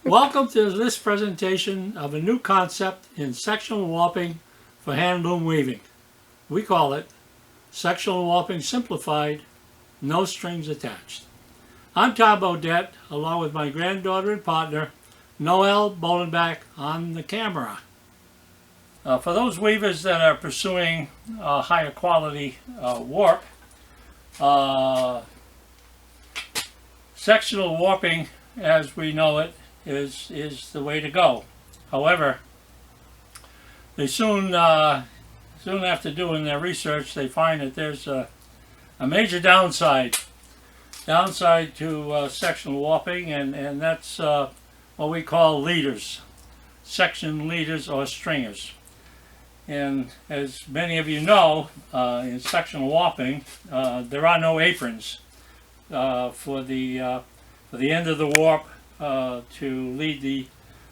Welcome to this presentation of a new concept in sectional warping for hand loom weaving. We call it Sectional Warping Simplified, No Strings Attached. I'm Tom Bodette, along with my granddaughter and partner, Noelle Bolenbach, on the camera. For those weavers that are pursuing higher quality warp, sectional warping, as we know it, is the way to go. However, they soon after doing their research, they find that there's a major downside to sectional warping, and that's what we call leaders, section leaders or stringers. And as many of you know, in sectional warping, there are no aprons for the end of the warp to lead the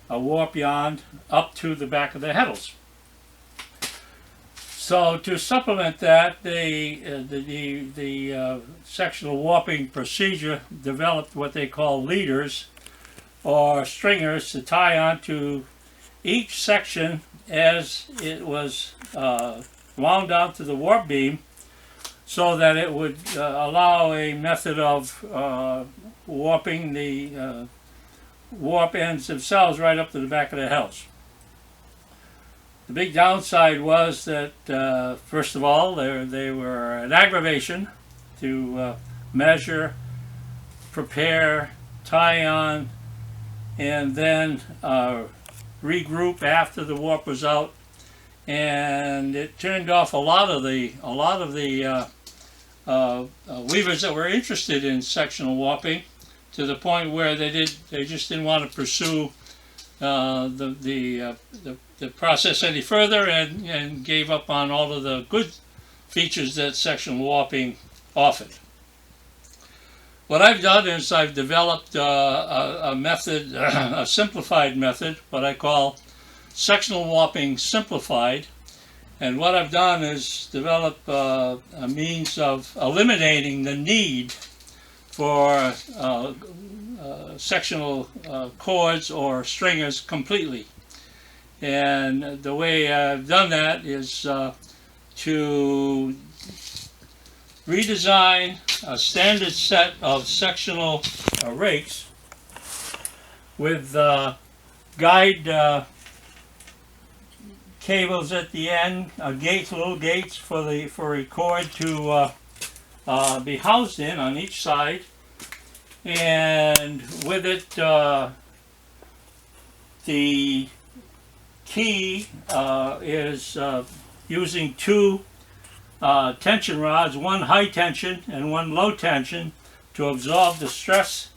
warp yarn up to the back of the heddles. So to supplement that, the sectional warping procedure developed what they call leaders or stringers to tie onto each section as it was wound out to the warp beam, so that it would allow a method of warping the warp ends themselves right up to the back of the heddles. The big downside was that, first of all, they were an aggravation to measure, prepare, tie on, and then regroup after the warp was out, and it turned off a lot of the weavers that were interested in sectional warping, to the point where they just didn't want to pursue the process any further, and gave up on all of the good features that sectional warping offered. What I've done is I've developed a method, a simplified method, what I call Sectional Warping Simplified. And what I've done is develop a means of eliminating the need for sectional cords or stringers completely. And the way I've done that is to redesign a standard set of sectional rakes with guide cables at the end, little gates for a cord to be housed in on each side, and with it the key is using two tension rods, one high tension and one low tension, to absorb the stress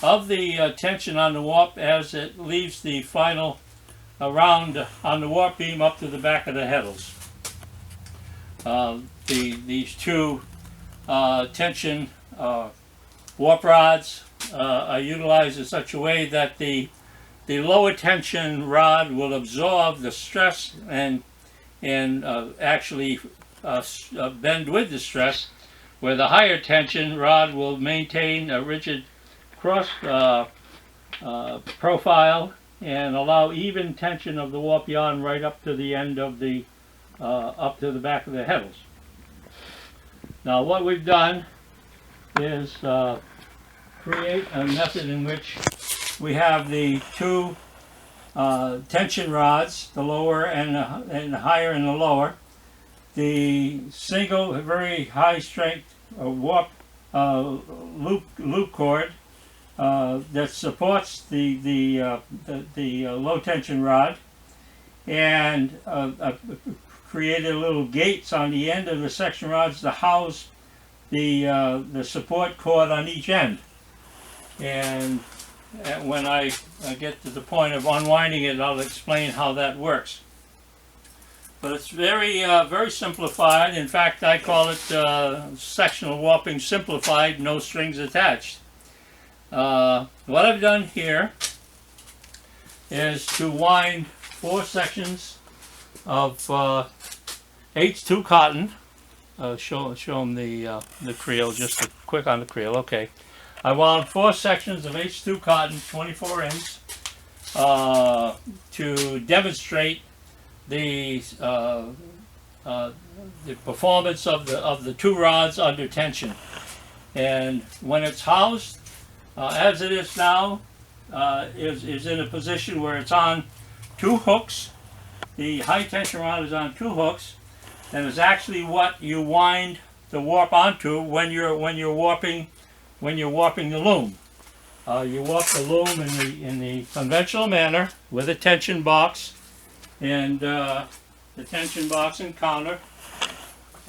of the tension on the warp as it leaves the final round on the warp beam up to the back of the heddles. These two tension warp rods are utilized in such a way that the lower tension rod will absorb the stress and actually bend with the stress, where the higher tension rod will maintain a rigid cross profile and allow even tension of the warp yarn right up to the end of the up to the back of the heddles. Now what we've done is create a method in which we have the two tension rods, the lower and the higher and the lower, the single very high strength warp loop cord that supports the low tension rod, and created little gates on the end of the section rods to house the support cord on each end. And when I get to the point of unwinding it, I'll explain how that works. But it's very simplified. In fact, I call it Sectional Warping Simplified, No Strings Attached. What I've done here is to wind 4 sections of H2 cotton. Show them the creel, just quick on the creel. Okay, I wound 4 sections of H2 cotton, 24 inch, to demonstrate the performance of the two rods under tension. And when it's housed, as it is now, is in a position where it's on two hooks. The high tension rod is on two hooks, and is actually what you wind the warp onto when you're warping the loom. You warp the loom in the conventional manner with a tension box and the tension box and counter,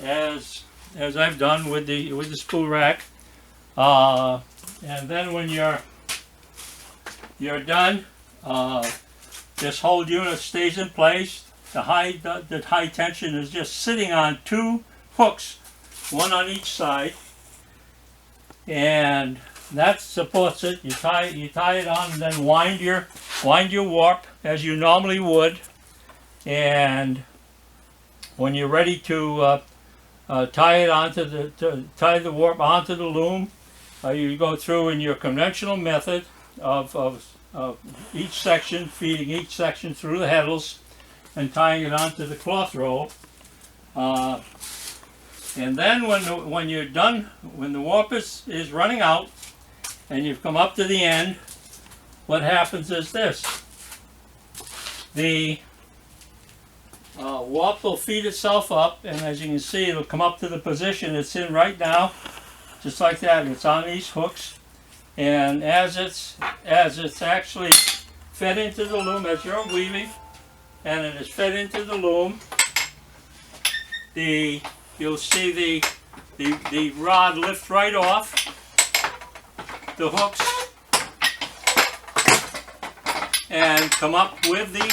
as I've done with the spool rack. And then when you're done, this whole unit stays in place. The high tension is just sitting on two hooks, one on each side, and that supports it. You tie it on, and then wind your warp as you normally would. And when you're ready to tie the warp onto the loom, you go through in your conventional method of each section, feeding each section through the heddles and tying it onto the cloth roll. And then when you're done, when the warp is running out and you've come up to the end, what happens is this. The warp will feed itself up, and as you can see, it'll come up to the position it's in right now, just like that. It's on these hooks, and as it's actually fed into the loom as you're weaving, and it is fed into the loom, you'll see the rod lift right off the hooks and come up with the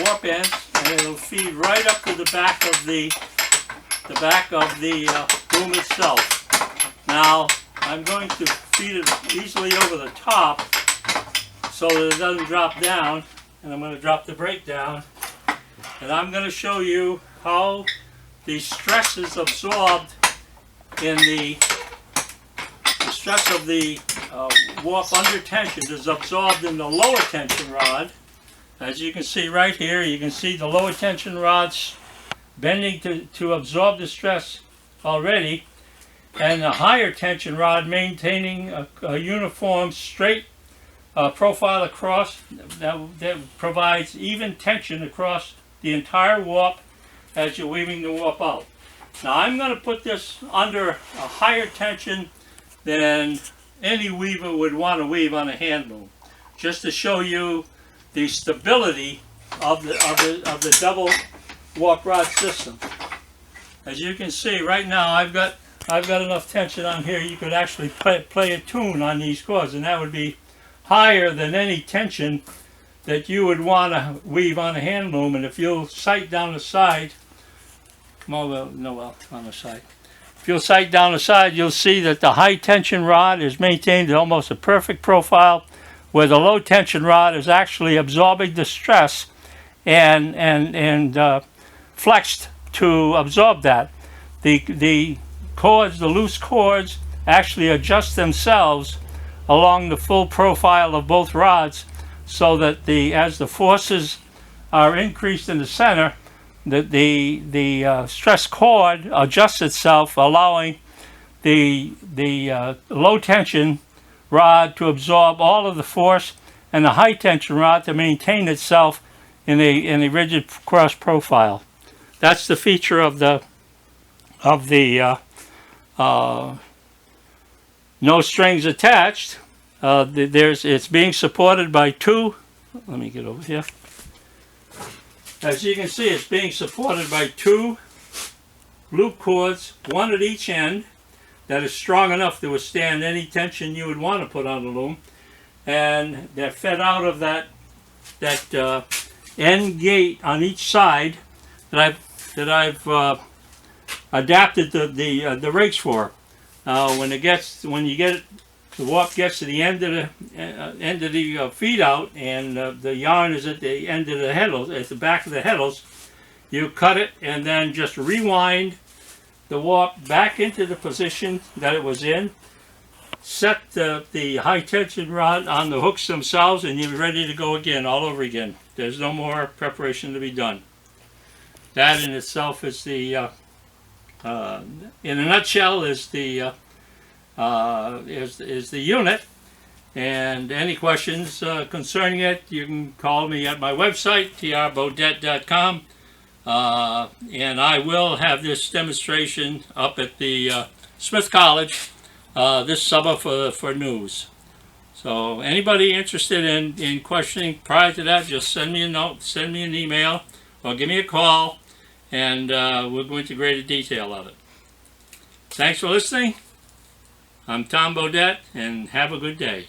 warp ends, and it'll feed right up to the back of the loom itself. Now I'm going to feed it easily over the top so that it doesn't drop down, and I'm going to drop the brake down, and I'm going to show you how the stress is absorbed in the stress of the warp under tension is absorbed in the lower tension rod. As you can see right here, you can see the lower tension rods bending to absorb the stress already, and the higher tension rod maintaining a uniform straight profile across that provides even tension across the entire warp as you're weaving the warp out. Now I'm going to put this under a higher tension than any weaver would want to weave on a hand loom, just to show you the stability of the double warp rod system. As you can see right now, I've got enough tension on here. You could actually play a tune on these cords, and that would be higher than any tension that you would want to weave on a hand loom. And if you'll sight down the side, on the side. If you'll sight down the side, you'll see that the high tension rod is maintained at almost a perfect profile, where the low tension rod is actually absorbing the stress and flexed to absorb that. The cords, the loose cords, actually adjust themselves along the full profile of both rods, so that as the forces are increased in the center, the stress cord adjusts itself, allowing the low tension rod to absorb all of the force, and the high tension rod to maintain itself in a rigid cross profile. That's the feature of the no strings attached. It's being supported by two. Let me get over here. As you can see, it's being supported by two loop cords, one at each end, that is strong enough to withstand any tension you would want to put on the loom, and they're fed out of that end gate on each side that I've adapted the rakes for. When the warp gets to the end of the feed out, and the yarn is at the end of the heddles, at the back of the heddles, you cut it and then just rewind the warp back into the position that it was in, set the high tension rod on the hooks themselves, and you're ready to go again, all over again. There's no more preparation to be done. That in itself is the, in a nutshell, is the unit. And any questions concerning it, you can call me at my website, trbaudette.com. And I will have this demonstration up at the Smith College this summer for news. So anybody interested in questioning prior to that, just send me a note, send me an email, or give me a call, and we'll go into greater detail of it. Thanks for listening. I'm Tom Baudette, and have a good day.